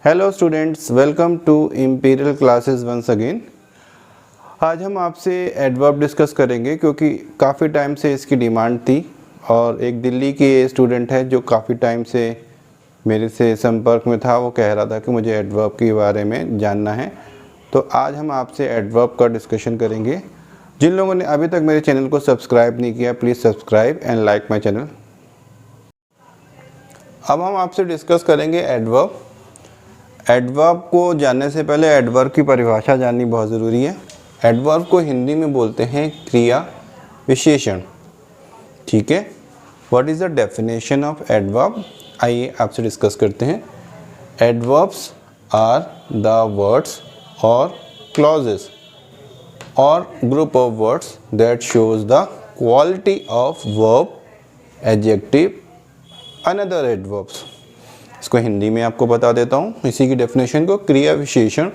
Hello students, welcome to imperial classes once again. आज हम आपसे एडवर्ब डिस्कस करेंगे क्योंकि काफ़ी टाइम से इसकी डिमांड थी और एक दिल्ली की स्टूडेंट है जो काफ़ी टाइम से मेरे से संपर्क में था। वो कह रहा था कि मुझे एडवर्ब के बारे में जानना है, तो आज हम आपसे एडवर्ब का डिस्कशन करेंगे। जिन लोगों ने अभी तक मेरे चैनल को सब्सक्राइब नहीं किया, please subscribe and like my channel. अब हम आपसे डिस्कस करेंगे एडवर्ब। एडवर्ब को जानने से पहले एडवर्ब की परिभाषा जाननी बहुत ज़रूरी है। एडवर्ब को हिंदी में बोलते हैं क्रिया विशेषण। ठीक है, what is the definition of adverb? आइए आपसे डिस्कस करते हैं। एडवर्ब्स आर द वर्ड्स और क्लॉजेस और group of words that shows the quality of verb, adjective, another adverbs. इसको हिंदी में आपको बता देता हूँ इसी की डेफिनेशन को। क्रिया विशेषण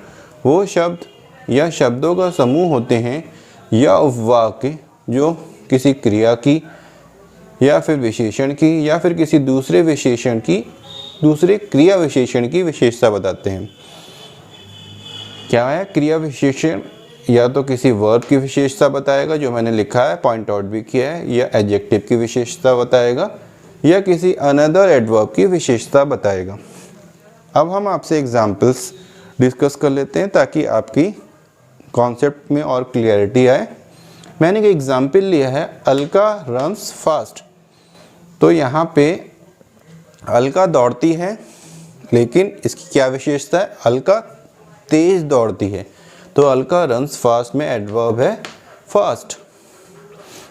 वो शब्द या शब्दों का समूह होते हैं या उपवाक्य जो किसी क्रिया की या फिर विशेषण की या फिर किसी दूसरे विशेषण की, दूसरे क्रिया विशेषण की विशेषता बताते हैं। क्या है क्रिया विशेषण? या तो किसी वर्ब की विशेषता बताएगा जो मैंने लिखा है, पॉइंट आउट भी किया है, या एडजेक्टिव की विशेषता बताएगा या किसी अनदर एडवर्ब की विशेषता बताएगा। अब हम आपसे एग्जाम्पल्स डिस्कस कर लेते हैं ताकि आपकी कॉन्सेप्ट में और क्लियरिटी आए। मैंने एक एग्जाम्पल लिया है, अलका रन्स फास्ट। तो यहाँ पे अलका दौड़ती है, लेकिन इसकी क्या विशेषता है? अलका तेज दौड़ती है। तो अलका रन्स फास्ट में एडवर्ब है फास्ट।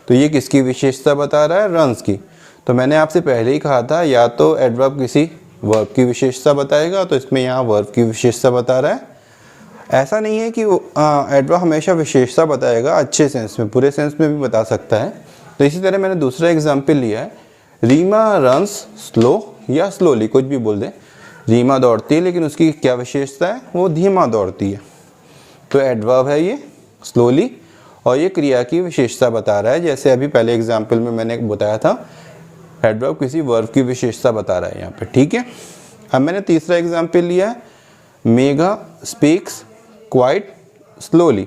तो ये किसकी विशेषता बता रहा है? रन्स की। तो मैंने आपसे पहले ही कहा था या तो एडवर्ब किसी वर्ब की विशेषता बताएगा, तो इसमें यहाँ वर्ब की विशेषता बता रहा है। ऐसा नहीं है कि एडवर्ब हमेशा विशेषता बताएगा, अच्छे सेंस में, बुरे सेंस में भी बता सकता है। तो इसी तरह मैंने दूसरा एग्जाम्पल लिया है, रीमा रन्स स्लो या स्लोली, कुछ भी बोल दें। रीमा दौड़ती है लेकिन उसकी क्या विशेषता है? वो धीमा दौड़ती है। तो एडवर्ब है ये स्लोली और ये क्रिया की विशेषता बता रहा है। जैसे अभी पहले एग्जाम्पल में मैंने बताया था, एडवर्ब किसी वर्ब की विशेषता बता रहा है यहाँ पे। ठीक है, अब मैंने तीसरा एग्जाम्पल लिया है, Megha speaks quite slowly.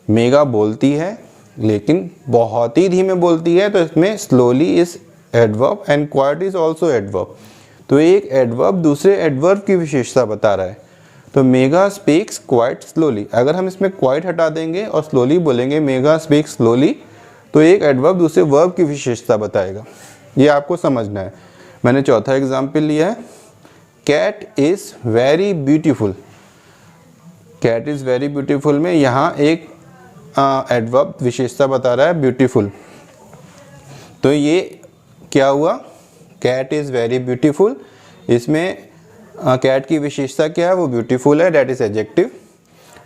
Megha बोलती है लेकिन बहुत ही धीमे बोलती है, तो इसमें slowly is adverb and quite is also adverb. तो एक एडवर्ब दूसरे एडवर्ब की विशेषता बता रहा है। तो मेघा स्पीक्स क्वाइट स्लोली, अगर हम इसमें क्वाइट हटा देंगे और स्लोली बोलेंगे मेघा स्पीक्स स्लोली, तो एक एडवर्ब दूसरे वर्ब की विशेषता बताएगा। ये आपको समझना है। मैंने चौथा एग्जाम्पल लिया है, cat is very beautiful. Cat is very beautiful में यहाँ एक एडवर्ब विशेषता बता रहा है ब्यूटीफुल। तो ये क्या हुआ? कैट इज़ वेरी ब्यूटीफुल, इसमें कैट की विशेषता क्या है? वो ब्यूटीफुल है, डैट इज़ एडजेक्टिव।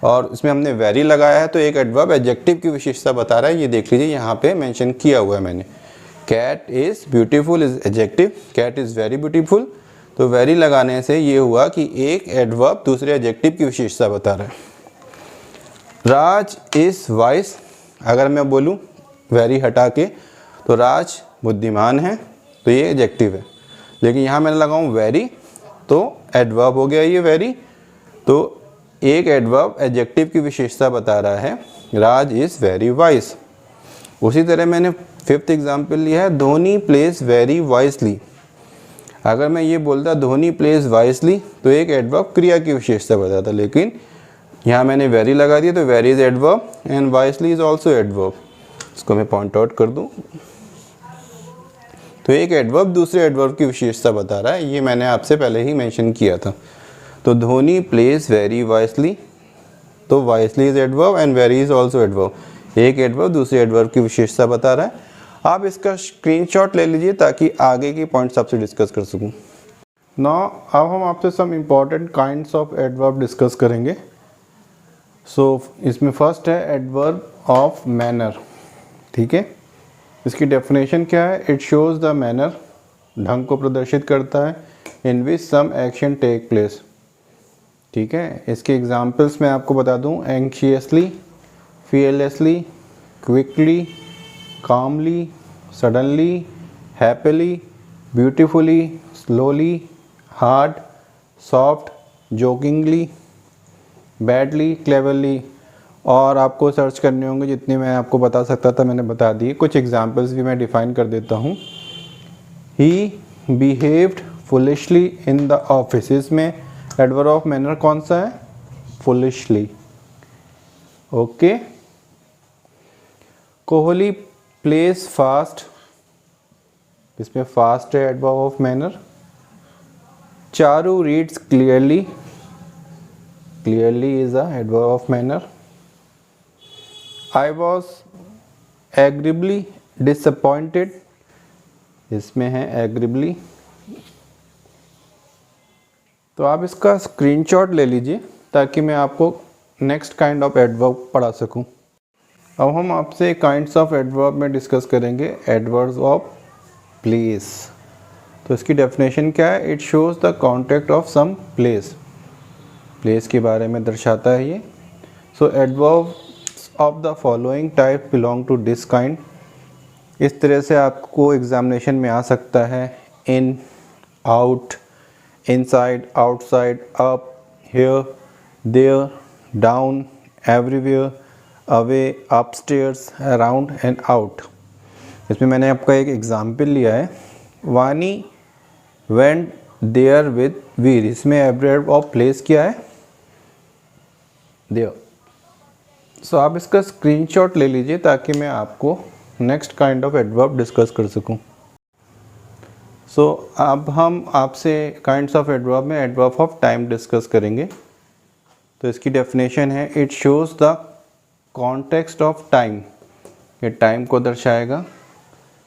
और इसमें हमने वेरी लगाया है तो एक एडवर्ब एडजेक्टिव की विशेषता बता रहा है। ये देख लीजिए यहाँ पे मेंशन किया हुआ है मैंने। Cat is beautiful is adjective, cat is very beautiful. तो वेरी लगाने से ये हुआ कि एक एडवर्ब दूसरे एडजेक्टिव की विशेषता बता रहा है। राज इज़ वाइस, अगर मैं बोलूँ वेरी हटा के, तो राज बुद्धिमान है, तो ये एडजेक्टिव है। लेकिन यहाँ मैंने लगाऊँ वेरी, तो एडवर्ब हो गया ये वेरी। तो एक एडवर्ब एडजेक्टिव की विशेषता बता रहा है, राज इज़ वेरी वाइस। उसी तरह मैंने फिफ्थ एग्जाम्पल लिया है, धोनी प्लेज वेरी वाइसली। अगर मैं ये बोलता धोनी प्लेज वाइसली, तो एक एडवर्ब क्रिया की विशेषता बताता, लेकिन यहाँ मैंने वेरी लगा दिया, तो very is adverb and wisely is also adverb. इसको मैं पॉइंट आउट कर दूँ। तो एक एडवर्ब दूसरे एडवर्ब की विशेषता बता रहा है, ये मैंने आपसे पहले ही मेंशन किया था। तो धोनी प्लेज वेरी वाइसली, तो wisely is adverb and very is also adverb. एक एडवर्ब दूसरे एडवर्ब की विशेषता बता रहा है। आप इसका स्क्रीनशॉट ले लीजिए ताकि आगे की पॉइंट्स आपसे डिस्कस कर सकूं। नाउ अब हम आपसे some important kinds of adverb discuss करेंगे। सो इसमें फर्स्ट है एडवर्ब ऑफ मैनर। ठीक है, इसकी डेफिनेशन क्या है? इट शोज द मैनर, ढंग को प्रदर्शित करता है, in which some action take place. ठीक है, इसके एग्जाम्पल्स मैं आपको बता दूं, anxiously, fearlessly, quickly, calmly, suddenly, happily, beautifully, slowly, hard, soft, jokingly, badly, cleverly, और आपको सर्च करने होंगे, जितने मैं आपको बता सकता था मैंने बता दिए। कुछ एग्जांपल्स भी मैं डिफाइन कर देता हूँ। He behaved foolishly in the office, इसमें एडवर्ब ऑफ मैनर कौन सा है? Foolishly. Okay. Kohli plays fast, इसमें फास्ट है adverb of manner. Charu reads clearly, clearly is a adverb of manner. I was agreeably disappointed, इसमें है एग्रीबली। तो आप इसका स्क्रीनशॉट ले लीजिए ताकि मैं आपको नेक्स्ट काइंड ऑफ एडवर्ब पढ़ा सकूं। अब हम आपसे काइंड्स ऑफ एडवर्ब में डिस्कस करेंगे एडवर्ब्स ऑफ प्लेस। तो इसकी डेफिनेशन क्या है? It shows the contact of some place, place के बारे में दर्शाता है ये। So adverbs of the following type belong to this kind. इस तरह से आपको एग्जामिनेशन में आ सकता है। In, out, inside, outside, up, here, there, down, everywhere, away, upstairs, around and out. इसमें मैंने आपका एक एग्जाम्पल लिया है, वानी वेंट देयर विद वीर। इसमें एडवर्ब ऑफ प्लेस क्या है? देयर। सो आप इसका स्क्रीनशॉट ले लीजिए ताकि मैं आपको next kind of adverb discuss कर सकूं। सो अब हम आपसे काइंड्स ऑफ एडवर्ब में एडवर्ब ऑफ टाइम डिस्कस करेंगे। तो इसकी डेफिनेशन है, it shows the context of time, ये टाइम को दर्शाएगा।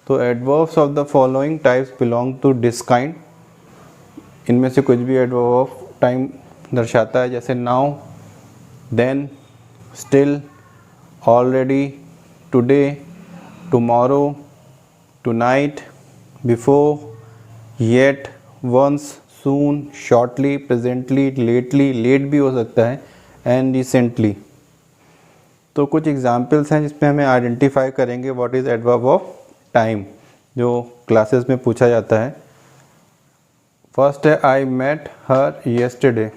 तो adverbs of the following types belong to this kind. इनमें से कुछ भी एडवर्ब ऑफ टाइम दर्शाता है, जैसे now, then, still, already, today, tomorrow, tonight, before, yet, once, soon, shortly, presently, lately, late भी हो सकता है, एंड रिसेंटली। तो कुछ एग्जाम्पल्स हैं जिसमें हमें आइडेंटिफाई करेंगे what is adverb of time, जो क्लासेस में पूछा जाता है। फर्स्ट है, आई मेट हर येस्टरडे।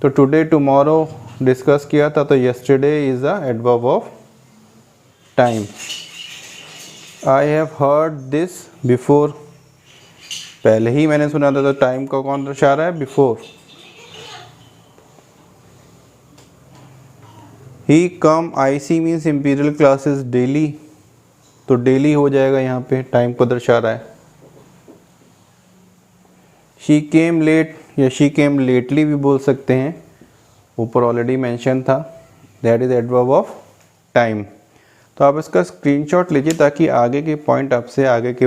तो टुडे, टुमारो डिस्कस किया था, तो yesterday is a adverb of time. I have heard this before, पहले ही मैंने सुना था, तो टाइम को कौन दर्शा रहा है? Before. He come I see means imperial classes daily, तो डेली हो जाएगा, यहाँ पे टाइम को दर्शा रहा है। शी केम लेट या शी केम लेटली भी बोल सकते हैं, ऊपर ऑलरेडी मेंशन था, that is adverb of time. तो आप इसका स्क्रीनशॉट लीजिए ताकि आगे के पॉइंट आपसे आगे के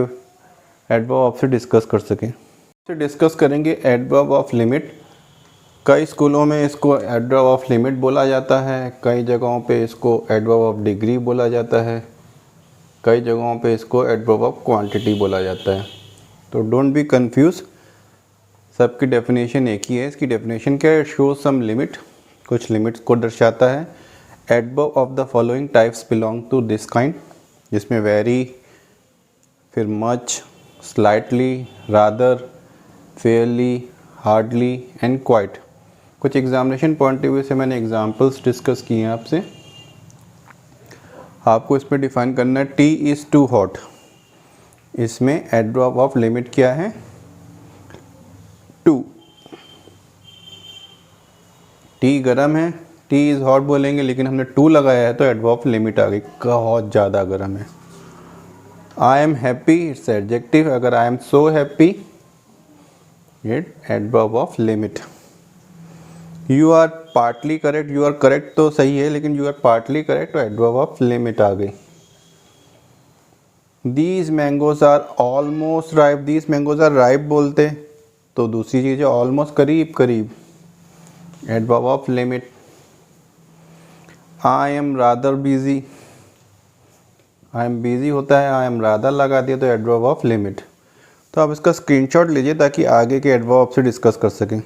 एडवर्ब आपसे डिस्कस कर सकें। से डिस्कस करेंगे एडवर्ब ऑफ लिमिट। कई स्कूलों में इसको एडवर्ब ऑफ लिमिट बोला जाता है, कई जगहों पे इसको एडवर्ब ऑफ डिग्री बोला जाता है, कई जगहों पे इसको एडवर्ब ऑफ क्वांटिटी बोला जाता है। तो डोंट बी कंफ्यूज, सबकी डेफिनेशन एक ही है। इसकी डेफिनेशन क्या है? शो सम लिमिट, कुछ लिमिट्स को दर्शाता है। Adverb of the following types belong to this kind, जिसमें वेरी, फिर much, slightly, rather, fairly, hardly and quite. कुछ एग्जामिनेशन पॉइंट ऑफ व्यू से मैंने एग्जाम्पल्स डिस्कस किए हैं आपसे। आपको इसमें डिफाइन करना है, टी इज़ टू हॉट। इसमें एडवर्ब ऑफ लिमिट क्या है? टू। टी गर्म है, टी इज़ हॉट बोलेंगे, लेकिन हमने टू लगाया है तो एडवर्ब ऑफ लिमिट आ गई, बहुत ज़्यादा गर्म है। I am happy, it's adjective. अगर I am so happy, it adverb of limit. You are partly correct, you are correct तो सही है, लेकिन यू आर पार्टली करेक्ट तो एडवर्ब ऑफ लिमिट आ गई। These mangoes are almost ripe, these mangoes are ripe बोलते तो दूसरी चीज़ है ऑलमोस्ट, करीब करीब, adverb of limit. I am rather busy, I am busy होता है, आई एम रादर लगा दिया तो एडवर्ब ऑफ लिमिट। तो आप इसका स्क्रीनशॉट लीजिए ताकि आगे के एडवर्ब से डिस्कस कर सकें।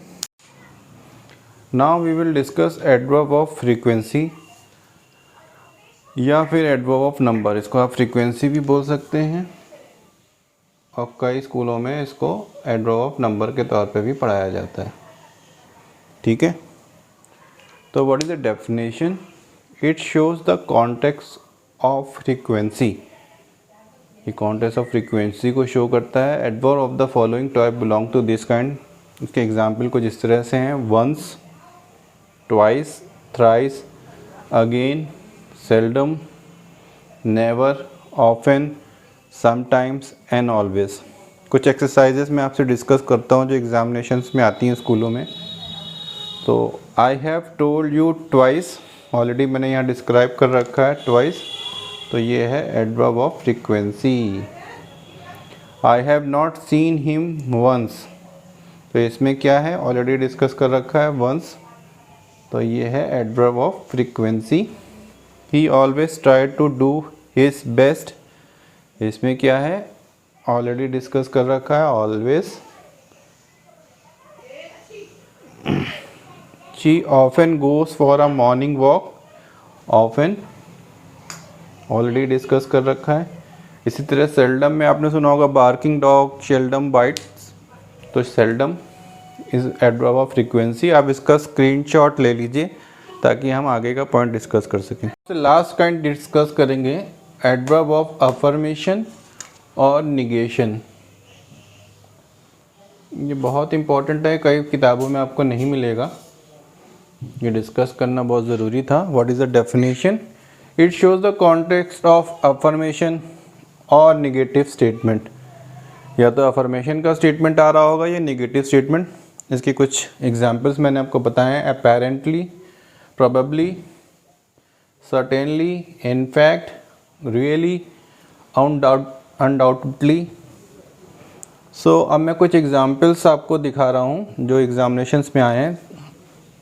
Now we will discuss adverb of frequency या फिर एडवर्ब ऑफ नंबर। इसको आप फ्रीक्वेंसी भी बोल सकते हैं और कई स्कूलों में इसको एडवर्ब ऑफ नंबर के तौर पे भी पढ़ाया जाता है। ठीक है। तो what is the definition? It shows the context of frequency, ये कॉन्टेक्स्ट ऑफ फ्रीक्वेंसी को शो करता है। Adverb of the following type belong to this kind, इसके एग्जाम्पल कुछ इस तरह से हैं, once, twice, thrice, again, seldom, never, often, sometimes and always. कुछ एक्सरसाइजेस मैं आपसे डिस्कस करता हूँ जो एग्जामिनेशंस में आती हैं स्कूलों में। तो I have told you twice, already मैंने यहाँ डिस्क्राइब कर रखा है ट्वाइस, तो ये है adverb of frequency. I have not seen him once, तो इसमें क्या है, ऑलरेडी डिस्कस कर रखा है वंस, तो ये है adverb of frequency. He always try to do his best, इसमें क्या है, ऑलरेडी डिस्कस कर रखा है always. She often goes for a morning walk, often already discuss कर रखा है। इसी तरह सेल्डम में आपने सुना होगा बार्किंग डॉग सेल्डम बाइट्स, तो seldom is adverb of frequency. आप इसका स्क्रीनशॉट ले लीजिए ताकि हम आगे का पॉइंट डिस्कस कर सकें। तो लास्ट काइंड डिस्कस करेंगे एडवर्ब ऑफ अफर्मेशन और निगेशन। ये बहुत इंपॉर्टेंट है, कई किताबों में आपको नहीं मिलेगा, ये डिस्कस करना बहुत ज़रूरी था। What is the definition? It shows the context of affirmation और निगेटिव स्टेटमेंट, या तो अफर्मेशन का स्टेटमेंट आ रहा होगा या निगेटिव स्टेटमेंट। इसके कुछ एग्जांपल्स मैंने आपको बताए हैं, apparently, probably, certainly, in fact, really, undoubtedly. So अब मैं कुछ एग्जांपल्स आपको दिखा रहा हूँ जो एग्जामिनेशंस में आए हैं,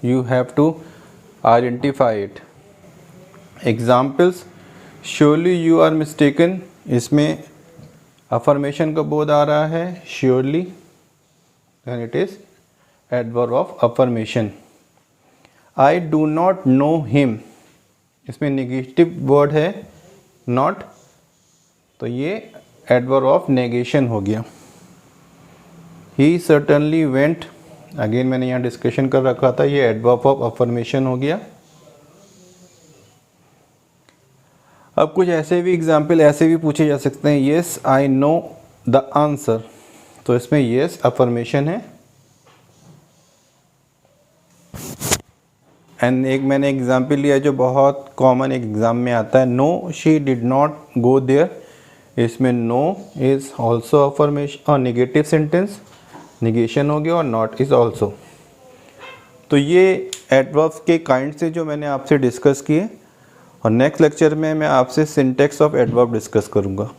you have to identify it. Examples, surely you are mistaken, इसमें अफर्मेशन का बोध आ रहा है, surely, then it is adverb of affirmation. I do not know him, इसमें निगेटिव वर्ड है नॉट, तो ये एडवर्ब ऑफ नेगेशन हो गया। ही सर्टनली वेंट, अगेन मैंने यहाँ डिस्कशन कर रखा था, ये एडवर्ब ऑफ अफर्मेशन हो गया। अब कुछ ऐसे भी एग्जाम्पल ऐसे भी पूछे जा सकते हैं, yes I know the answer, तो इसमें येस अफर्मेशन है। एंड एक मैंने एग्जाम्पल लिया जो बहुत कॉमन एग्जाम में आता है, no she did not go there, इसमें नो इज ऑल्सो अफर्मेशन और निगेटिव सेंटेंस, निगेशन हो गया, और नॉट इज ऑल्सो। तो ये एडवर्ब्स के काइंड से जो मैंने आपसे डिस्कस किए, और नेक्स्ट लेक्चर में मैं आपसे सिंटेक्स ऑफ एडवर्ब डिस्कस करूँगा।